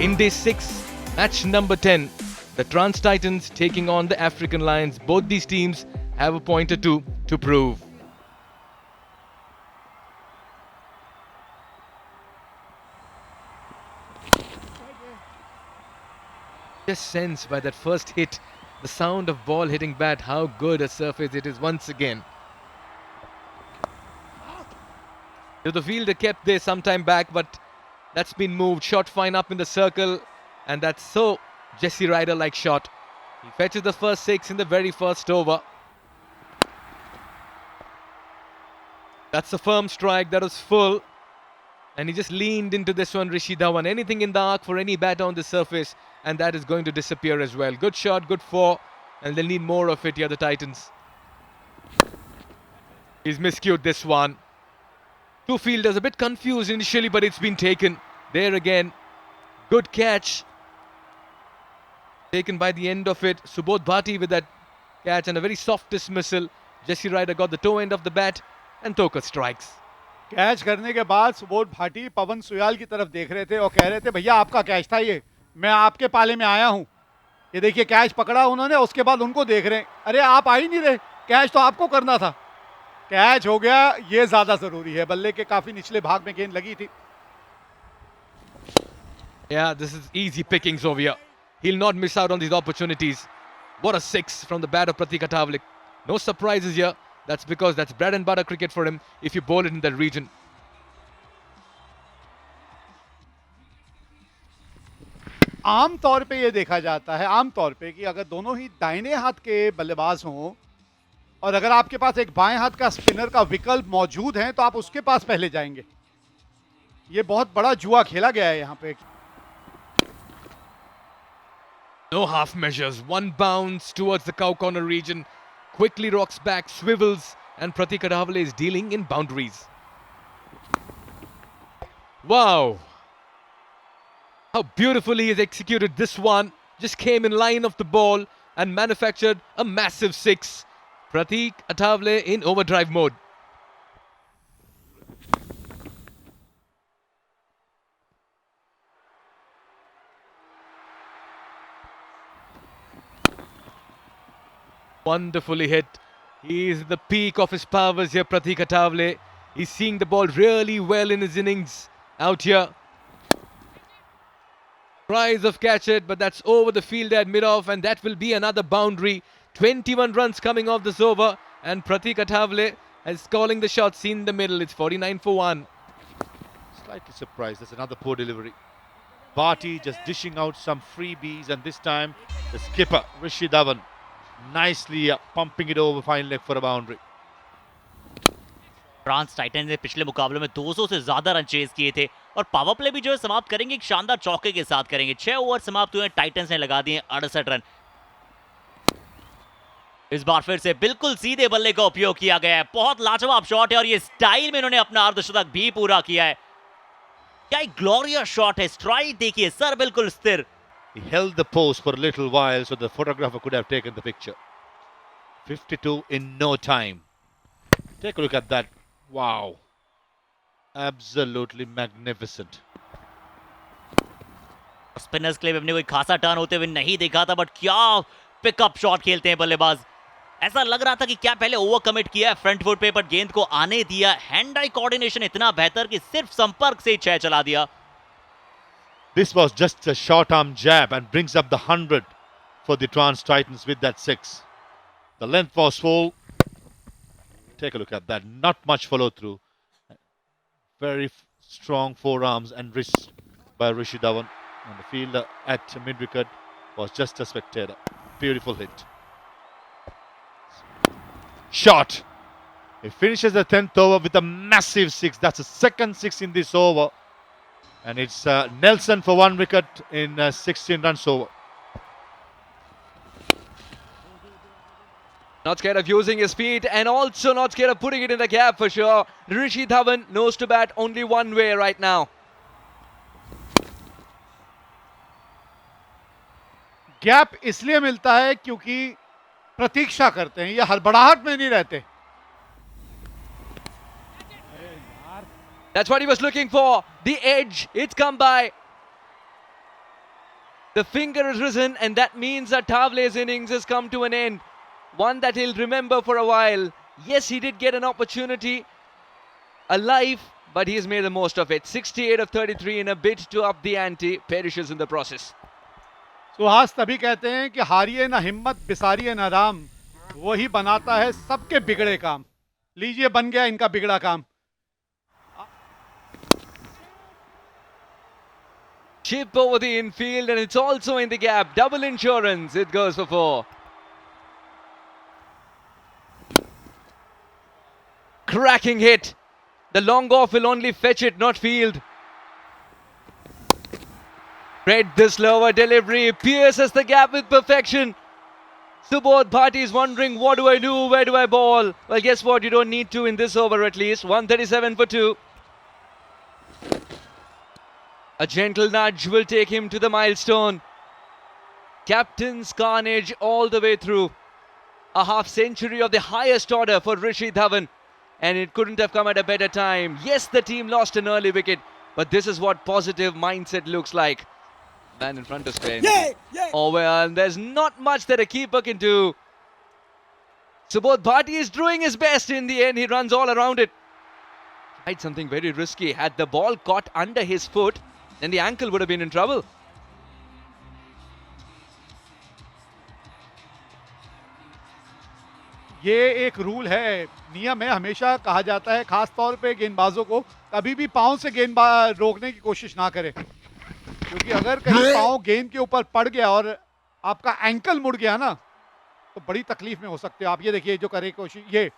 In day 6, match number 10, the Trans Titans taking on the African Lions. Both these teams have a point or two to prove. Just sense by that first hit, the sound of ball hitting bat, how good a surface it is once again. The fielder kept there some time back, but that's been moved. Shot fine up in the circle, and that's so Jesse Ryder-like shot. He fetches the first 6 in the very first over. That's a firm strike, that was full. And he just leaned into this one, Rishi Dhawan. Anything in the arc for any batter on the surface, and that is going to disappear as well. Good shot, good 4, and they'll need more of it here, the Titans. He's miscued this one. Two fielders a bit confused initially, but it's been taken. There again, good catch. Taken by the end of it. Subodh Bhati with that catch and a very soft dismissal. Jesse Ryder got the toe end of the bat and Toka strikes. Catch करने के बाद सुबोध भाटी पवन सुयाल की तरफ देख रहे थे और कह रहे थे भैया आपका कैच था ये, मैं आपके पाले में आया हूं. ये देखिए कैच पकड़ा उन्होंने, उसके बाद उनको देख रहे हैं, अरे आप आ ही नहीं रहे, कैच तो आपको करना था. कैच हो गया, ये ज्यादा जरूरी है. बल्ले के काफी निचले भाग में गेंद लगी थी. Yeah, this is easy pickings over here. He'll not miss out on these opportunities. What a 6 from the bat of Pratik Attavale. No surprises here. That's because that's bread and butter cricket for him if you bowl it in that region. आम तौर पे ये देखा जाता है, आम तौर पे कि अगर दोनों ही दाहिने हाथ के बल्लेबाज हों और अगर आपके पास एक बाएं हाथ का स्पिनर का विकल्प मौजूद है तो आप उसके पास पहले जाएंगे. ये बहुत बड़ा जुआ खेला गया है यहाँ पे. No half measures. One bounce towards the cow corner region. Quickly rocks back, swivels, and Pratik Attavale is dealing in boundaries. Wow! How beautifully he has executed this one. Just came in line of the ball and manufactured a massive 6. Pratik Attavale in overdrive mode. Wonderfully hit. He is the peak of his powers here, Pratik Attavale. He's seeing the ball really well in his innings out here. Tries of catch it, but that's over the field at mid-off, and that will be another boundary. 21 runs coming off this over, and Pratik Attavale is calling the shots in the middle. It's 49 for 1. Slightly surprised. That's another poor delivery. Bhati just dishing out some freebies, and this time the skipper Rishi Dhawan nicely pumping it over fine leg for a boundary. ट्रांस Titan ने पिछले मुकाबले में 200 से ज्यादा run chase किए थे और पावर प्ले भी जो है समाप्त करेंगे एक शानदार चौके के साथ करेंगे. 6 ओवर समाप्त हुए, टाइटंस ने लगा दिए 68 रन. इस बार फिर से बिल्कुल सीधे बल्ले का उपयोग किया गया है. बहुत लाजवाब शॉट है और ये स्टाइल में इन्होंने अपना अर्धशतक भी पूरा किया है. क्या एक ग्लोरियस शॉट है. स्ट्राइक देखिए, सर बिल्कुल स्थिर. He held the post for a little while so the photographer could have taken the picture. 52 in no time. Take a look at that. Wow. Absolutely magnificent. Spinners के लिए हमने कोई खासा turn होते हुए नहीं देखा था, बट क्या पिकअप शॉट खेलते हैं बल्लेबाज. ऐसा लग रहा था कि क्या पहले ओवर कमिट किया है फ्रंट फुट पे, पर गेंद को आने दिया. हैंड आई कोऑर्डिनेशन इतना बेहतर कि सिर्फ संपर्क से ही 6 चला दिया. This was just a short arm jab and brings up the 100 for the Trans Titans with that 6. The length was full. Take a look at that. Not much follow through. Very strong forearms and wrists by Rishi Dhawan. And the fielder at mid wicket was just a spectator. Beautiful hit. Shot. He finishes the 10th over with a massive 6. That's the second 6 in this over. And it's Nelson for 1 wicket in 16 runs over. Not scared of using his feet and also not scared of putting it in the gap for sure. Rishi Dhawan knows to bat only one way right now. Gap इसलिए मिलता है क्योंकि प्रतीक्षा करते हैं, ये हड़बड़ाहट में नहीं रहते. That's what he was looking for. The edge. It's come by. The finger has risen, and that means that Tavle's innings has come to an end. One that he'll remember for a while. Yes, he did get an opportunity, a life, but he's made the most of it. 68 of 33 in a bid to up the ante, perishes in the process. Suhas तभी कहते हैं कि हारिए ना हिम्मत, बिसारिए ना राम, वही बनाता है सबके बिगड़े काम। लीजिए, बन गया इनका बिगड़ा काम। Chip over the infield, and it's also in the gap. Double insurance. It goes for 4. Cracking hit. The long off will only fetch it, not field. Read the slower delivery. Pierces the gap with perfection. Subodh Bhati is wondering, what do I do? Where do I ball? Well, guess what? You don't need to in this over at least. 137 for 2. A gentle nudge will take him to the milestone. Captain's carnage all the way through. A half century of the highest order for Rishi Dhawan. And it couldn't have come at a better time. Yes, the team lost an early wicket, but this is what positive mindset looks like. Man in front of spin. Oh well, there's not much that a keeper can do. Subodh Bhati is doing his best. In the end, he runs all around it. Tried something very risky. Had the ball caught under his foot, then the ankle would have been in trouble. ये एक rule है, नियम है। हमेशा कहा जाता है, खास तौर पे गेंदबाजों को, कभी भी पांव से गेंद रोकने की कोशिश ना करें, क्योंकि अगर कहीं पांव गेंद के ऊपर पड़ गया और आपका एंकल मुड़ गया ना, तो बड़ी तकलीफ में हो सकते हो आप। ये देखिए जो करे कोशिश, ये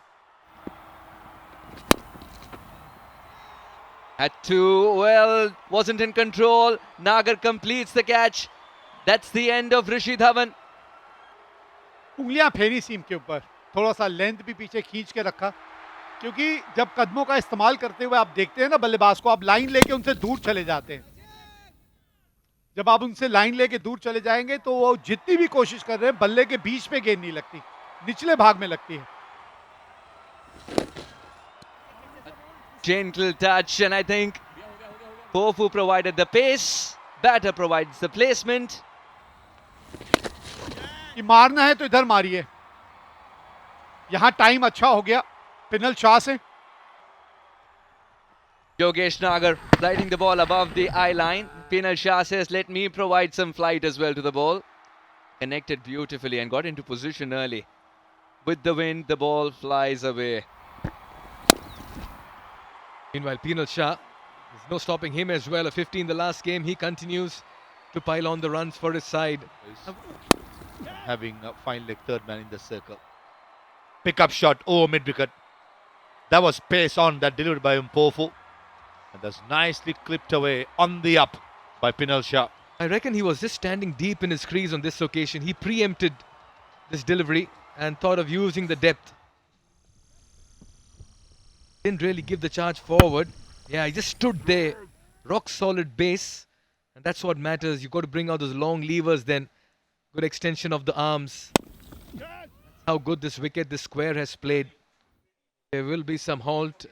Had to, well, wasn't in control. Nagar completes the catch. That's the end of Rishi Dhawan. उंगलियां फेरी सीम के ऊपर, थोड़ा सा लेंथ भी पीछे खींच के रखा, क्योंकि जब कदमों का इस्तेमाल करते हुए आप देखते हैं ना बल्लेबाज को, आप लाइन लेके उनसे दूर चले जाते हैं। जब आप उनसे लाइन लेके दूर चले जाएंगे तो वो जितनी भी कोशिश कर रहे हैं, बल्ले के बीच पे गेंद नहीं लगती, निचले भाग में लगती है। Gentle touch, and I think Pofu provided the pace. Batter provides the placement. कि मारना है तो इधर मारिए। यहां टाइम अच्छा हो गया पिनल शाह से। Yogesh Nagar sliding the ball above the eye line. Pinal Shah says, let me provide some flight as well to the ball. Connected beautifully and got into position early. With the wind, the ball flies away. Meanwhile, Pinal Shah, there's no stopping him as well. A 50 in the last game. He continues to pile on the runs for his side. Having a fine leg third man in the circle. Pick up shot over mid wicket. That was pace on that delivered by Mpofu. And that's nicely clipped away on the up by Pinal Shah. I reckon he was just standing deep in his crease on this occasion. He preempted this delivery and thought of using the depth. Didn't really give the charge forward. Yeah, he just stood there. Rock solid base. And that's what matters. You've got to bring out those long levers then. Good extension of the arms. How good this wicket, this square has played. There will be some halt.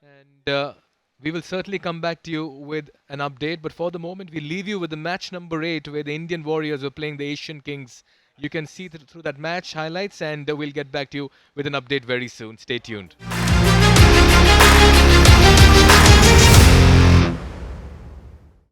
And we will certainly come back to you with an update. But for the moment, we leave you with the match number 8 where the Indian Warriors were playing the Asian Kings. You can see through that match highlights, and we'll get back to you with an update very soon. Stay tuned.